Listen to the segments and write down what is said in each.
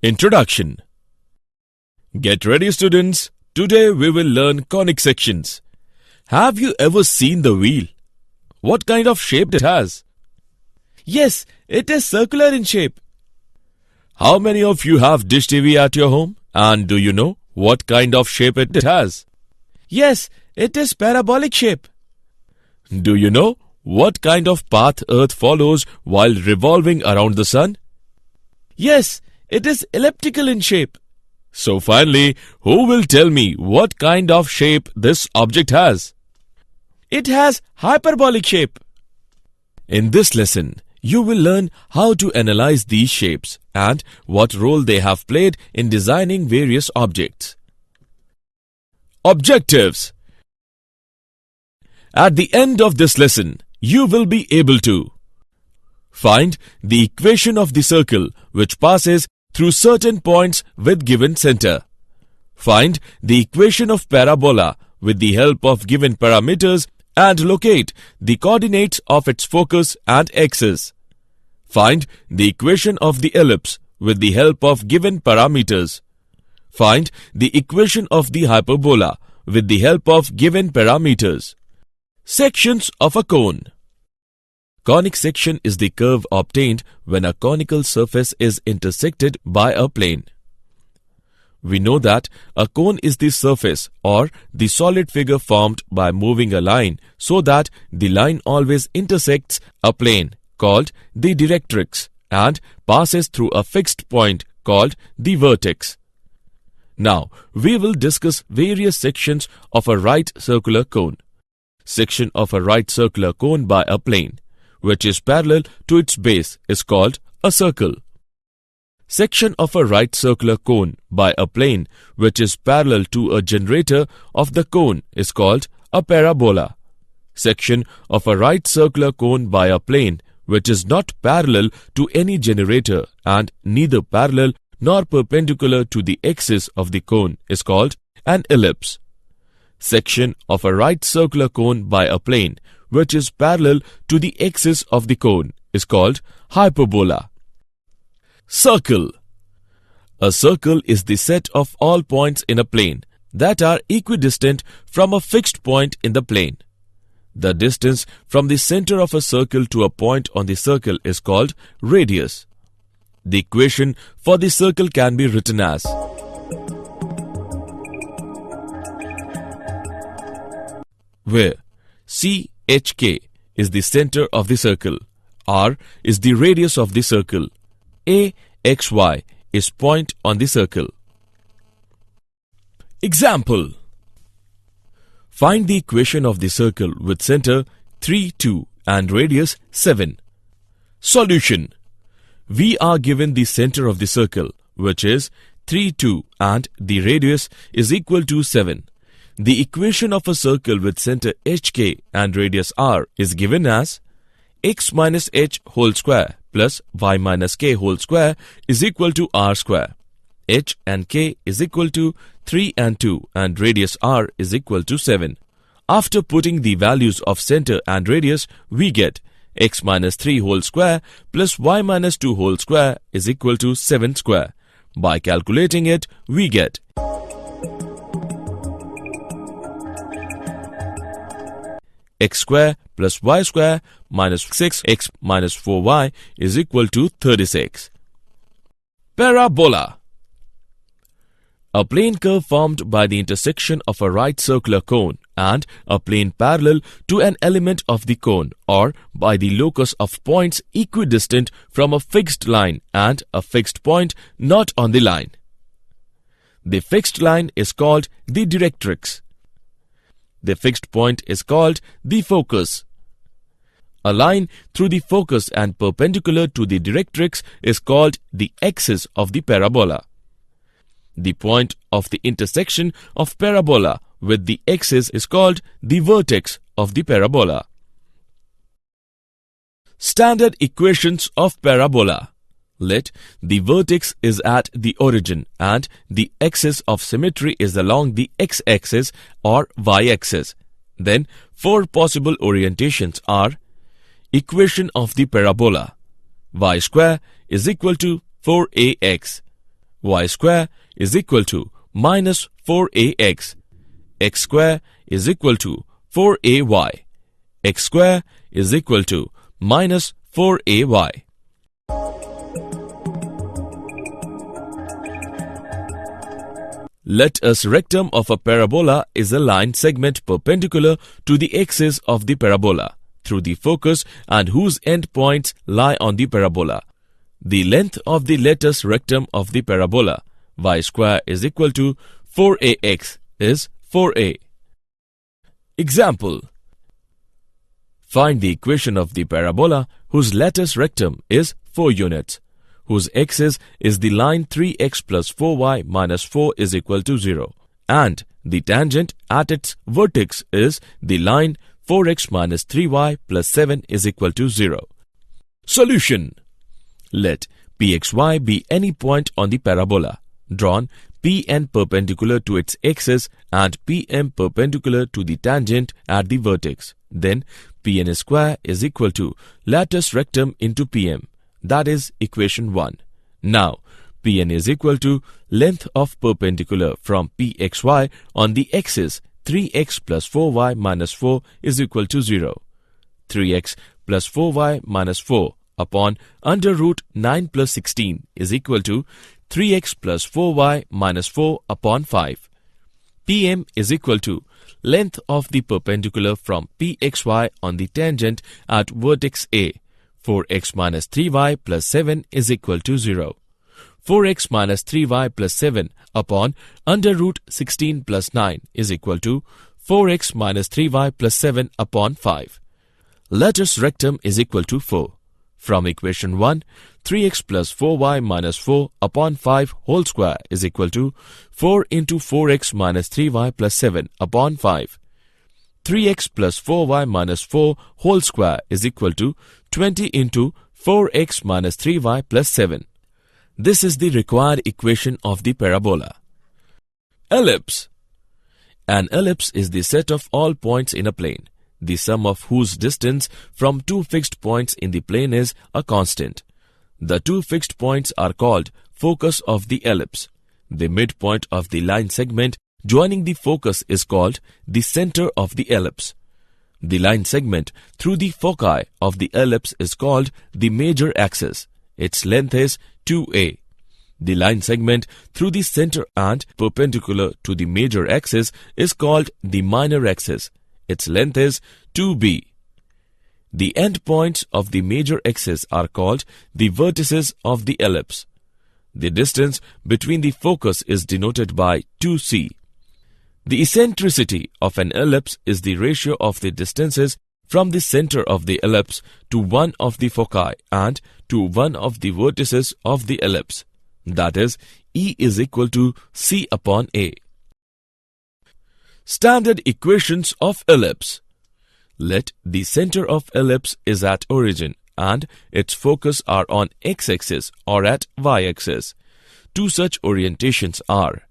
Introduction. Get ready, students. Today we will learn conic sections. Have you ever seen the wheel? What kind of shape it has? Yes, it is circular in shape. How many of you have dish TV at your home? And do you know what kind of shape it has? Yes, it is parabolic shape. Do you know what kind of path Earth follows while revolving around the sun? Yes, it is elliptical in shape. So finally, who will tell me what kind of shape this object has? It has hyperbolic shape. In this lesson, you will learn how to analyze these shapes and what role they have played in designing various objects. Objectives. At the end of this lesson, you will be able to find the equation of the circle which passes through certain points with given center. Find the equation of parabola with the help of given parameters and locate the coordinates of its focus and axis. Find the equation of the ellipse with the help of given parameters. Find the equation of the hyperbola with the help of given parameters. Sections of a cone. Conic section is the curve obtained when a conical surface is intersected by a plane. We know that a cone is the surface or the solid figure formed by moving a line so that the line always intersects a plane called the directrix and passes through a fixed point called the vertex. Now, we will discuss various sections of a right circular cone. Section of a right circular cone by a plane, which is parallel to its base, is called a circle. Section of a right circular cone by a plane which is parallel to a generator of the cone is called a parabola. Section of a right circular cone by a plane which is not parallel to any generator and neither parallel nor perpendicular to the axis of the cone is called an ellipse. Section of a right circular cone by a plane which is parallel to the axis of the cone is called hyperbola. Circle. A circle is the set of all points in a plane that are equidistant from a fixed point in the plane. The distance from the center of a circle to a point on the circle is called radius. The equation for the circle can be written as where CHK is the center of the circle, R is the radius of the circle, AXY is point on the circle. Example. Find the equation of the circle with center 3, 2 and radius 7. Solution. We are given the center of the circle, which is 3, 2 and the radius is equal to 7. The equation of a circle with center HK and radius R is given as x minus h whole square plus y minus k whole square is equal to r square. H and k is equal to 3 and 2 and radius r is equal to 7. After putting the values of center and radius, we get x minus 3 whole square plus y minus 2 whole square is equal to 7 square. By calculating it, we get x square plus y square minus 6x minus 4y is equal to 36. Parabola. A plane curve formed by the intersection of a right circular cone and a plane parallel to an element of the cone or by the locus of points equidistant from a fixed line and a fixed point not on the line. The fixed line is called the directrix. The fixed point is called the focus. A line through the focus and perpendicular to the directrix is called the axis of the parabola. The point of the intersection of parabola with the axis is called the vertex of the parabola. Standard equations of parabola. Let the vertex is at the origin and the axis of symmetry is along the x-axis or y-axis. Then, four possible orientations are equation of the parabola. Y square is equal to 4ax. y square is equal to minus 4ax. X square is equal to 4ay. X square is equal to minus 4ay. Let us rectum of a parabola is a line segment perpendicular to the axis of the parabola through the focus and whose end points lie on the parabola. The length of the latus rectum of the parabola y square is equal to 4ax is 4a. Example: find the equation of the parabola whose latus rectum is 4 units, whose axis is the line 3x plus 4y minus 4 is equal to 0, and the tangent at its vertex is the line 4x minus 3y plus 7 is equal to 0. Solution: let pxy be any point on the parabola, drawn Pn perpendicular to its axis and Pm perpendicular to the tangent at the vertex. Then Pn square is equal to latus rectum into Pm. That is equation 1. Now, Pn is equal to length of perpendicular from Pxy on the axis 3x plus 4y minus 4 is equal to 0. 3x plus 4y minus 4 upon under root 9 plus 16 is equal to 3x plus 4y minus 4 upon 5. Pm is equal to length of the perpendicular from Pxy on the tangent at vertex A. 4x minus 3y plus 7 is equal to 0. 4x minus 3y plus 7 upon under root 16 plus 9 is equal to 4x minus 3y plus 7 upon 5. Latus rectum is equal to 4. From equation 1, 3x plus 4y minus 4 upon 5 whole square is equal to 4 into 4x minus 3y plus 7 upon 5. 3x plus 4y minus 4 whole square is equal to 20 into 4x minus 3y plus 7. This is the required equation of the parabola. Ellipse. An ellipse is the set of all points in a plane, the sum of whose distance from two fixed points in the plane is a constant. The two fixed points are called focus of the ellipse. The midpoint of the line segment joining the focus is called the center of the ellipse. The line segment through the foci of the ellipse is called the major axis. Its length is 2a. The line segment through the center and perpendicular to the major axis is called the minor axis. Its length is 2b. The endpoints of the major axis are called the vertices of the ellipse. The distance between the focus is denoted by 2c. The eccentricity of an ellipse is the ratio of the distances from the center of the ellipse to one of the foci and to one of the vertices of the ellipse. That is, E is equal to C upon A. Standard equations of ellipse. Let the center of ellipse is at origin and its focus are on x-axis or at y-axis. Two such orientations are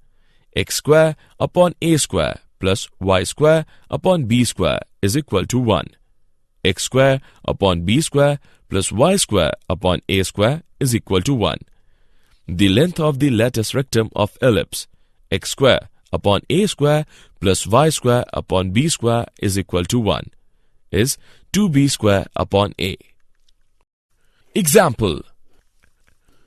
x square upon a square plus y square upon b square is equal to 1. X square upon b square plus y square upon a square is equal to 1. The length of the latus rectum of ellipse x square upon a square plus y square upon b square is equal to 1 is 2b square upon a. Example: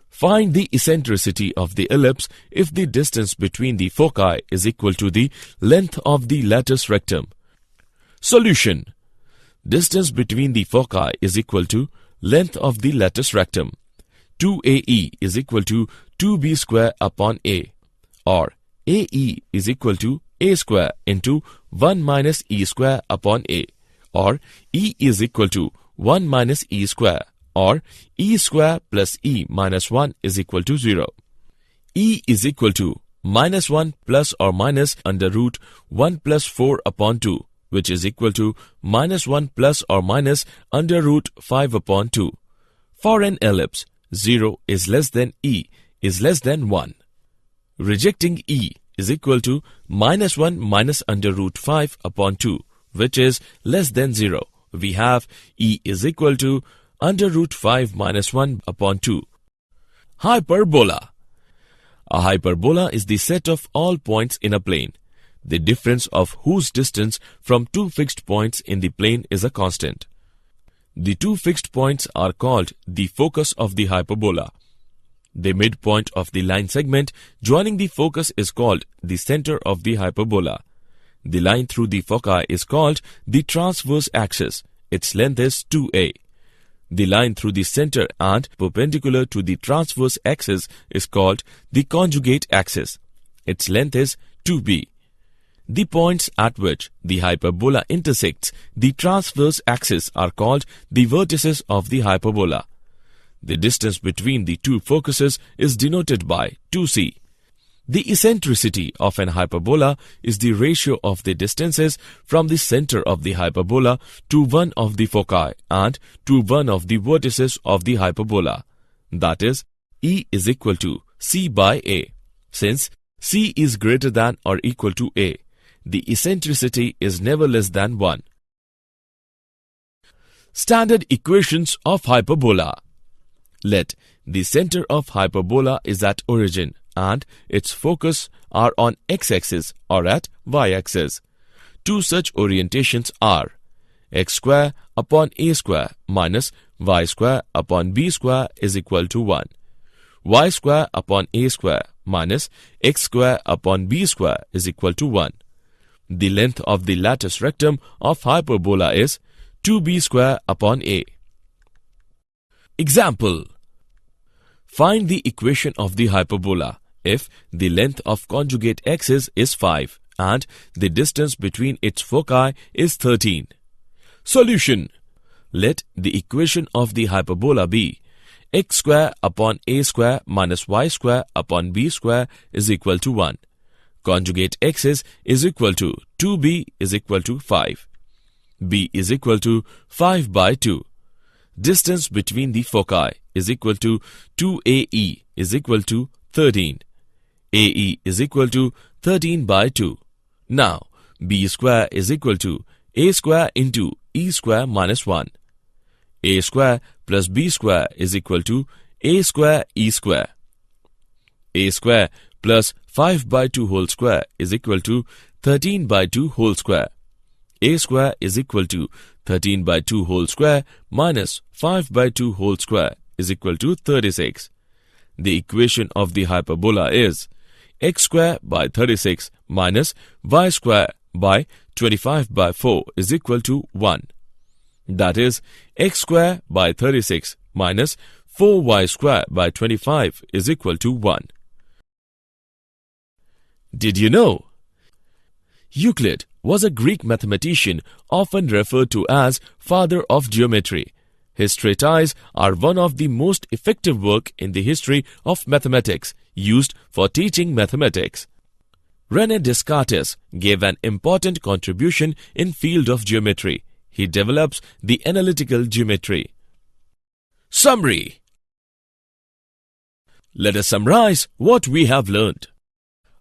find the eccentricity of the ellipse if the distance between the foci is equal to the length of the latus rectum. Solution: distance between the foci is equal to length of the latus rectum. 2ae is equal to 2b square upon a, or ae is equal to a square into 1 minus e square upon a, or e is equal to 1 minus e square, or e square plus e minus 1 is equal to 0. E is equal to minus 1 plus or minus under root 1 plus 4 upon 2, which is equal to minus 1 plus or minus under root 5 upon 2. For an ellipse, 0 is less than e is less than 1. Rejecting e is equal to minus 1 minus under root 5 upon 2, which is less than 0. We have e is equal to under root 5 minus 1 upon 2. Hyperbola. A hyperbola is the set of all points in a plane, the difference of whose distance from two fixed points in the plane is a constant. The two fixed points are called the focus of the hyperbola. The midpoint of the line segment joining the focus is called the center of the hyperbola. The line through the foci is called the transverse axis. Its length is 2a. The line through the center and perpendicular to the transverse axis is called the conjugate axis. Its length is 2b. The points at which the hyperbola intersects the transverse axis are called the vertices of the hyperbola. The distance between the two focuses is denoted by 2c. The eccentricity of an hyperbola is the ratio of the distances from the center of the hyperbola to one of the foci and to one of the vertices of the hyperbola. That is, E is equal to C by A. Since C is greater than or equal to A, the eccentricity is never less than 1. Standard equations of hyperbola. Let the center of hyperbola is at origin and its focus are on x-axis or at y-axis. Two such orientations are x square upon a square minus y square upon b square is equal to 1. Y square upon a square minus x square upon b square is equal to 1. The length of the latus rectum of hyperbola is 2b square upon a. Example. Find the equation of the hyperbola if the length of conjugate axis is 5 and the distance between its foci is 13. Solution. Let the equation of the hyperbola be x square upon a square minus y square upon b square is equal to 1. Conjugate axis is equal to 2b is equal to 5. b is equal to 5 by 2. Distance between the foci is equal to 2ae is equal to 13. ae is equal to 13 by 2. Now, b square is equal to a square into e square minus 1. a square plus b square is equal to a square e square. A square plus 5 by 2 whole square is equal to 13 by 2 whole square. A square is equal to 13 by 2 whole square minus 5 by 2 whole square is equal to 36. The equation of the hyperbola is x square by 36 minus y square by 25 by 4 is equal to 1. That is, x square by 36 minus 4y square by 25 is equal to 1. Did you know? Euclid was a Greek mathematician often referred to as father of geometry. His treatises are one of the most effective work in the history of mathematics used for teaching mathematics. René Descartes gave an important contribution in field of geometry. He develops the analytical geometry. Summary. Let us summarize what we have learned.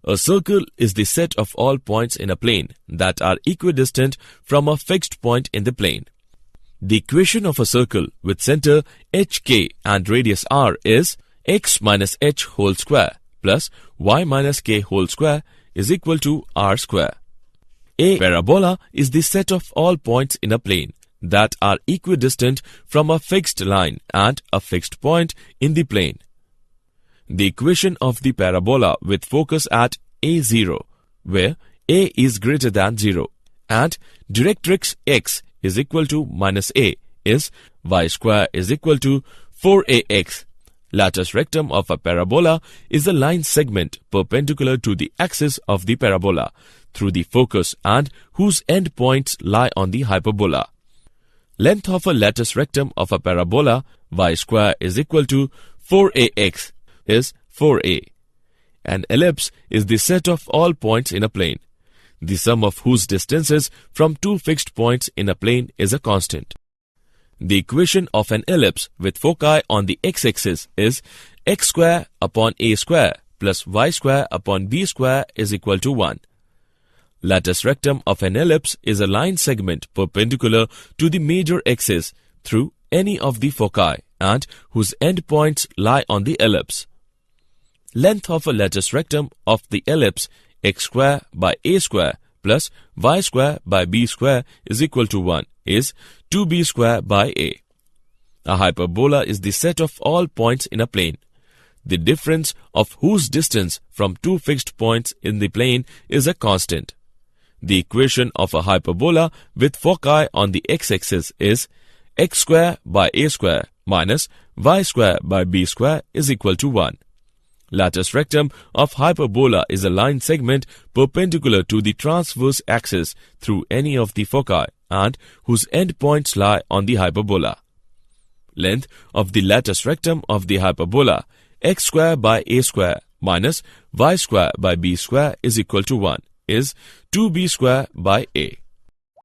A circle is the set of all points in a plane that are equidistant from a fixed point in the plane. The equation of a circle with center hk and radius r is x minus h whole square plus y minus k whole square is equal to r square. A parabola is the set of all points in a plane that are equidistant from a fixed line and a fixed point in the plane. The equation of the parabola with focus at a0, where a is greater than 0, and directrix x is equal to minus a is y square is equal to 4ax. Latus rectum of a parabola is a line segment perpendicular to the axis of the parabola through the focus and whose end points lie on the hyperbola. Length of a latus rectum of a parabola y square is equal to 4ax is 4a. An ellipse is the set of all points in a plane, the sum of whose distances from two fixed points in a plane is a constant. The equation of an ellipse with foci on the x-axis is x square upon a square plus y square upon b square is equal to 1. Latus rectum of an ellipse is a line segment perpendicular to the major axis through any of the foci and whose endpoints lie on the ellipse. Length of a latus rectum of the ellipse x square by a square plus y square by b square is equal to 1 is 2b square by a. A hyperbola is the set of all points in a plane, the difference of whose distance from two fixed points in the plane is a constant. The equation of a hyperbola with foci on the x-axis is x square by a square minus y square by b square is equal to 1. Latus rectum of hyperbola is a line segment perpendicular to the transverse axis through any of the foci and whose endpoints lie on the hyperbola. Length of the latus rectum of the hyperbola x square by a square minus y square by b square is equal to 1 is 2b square by a.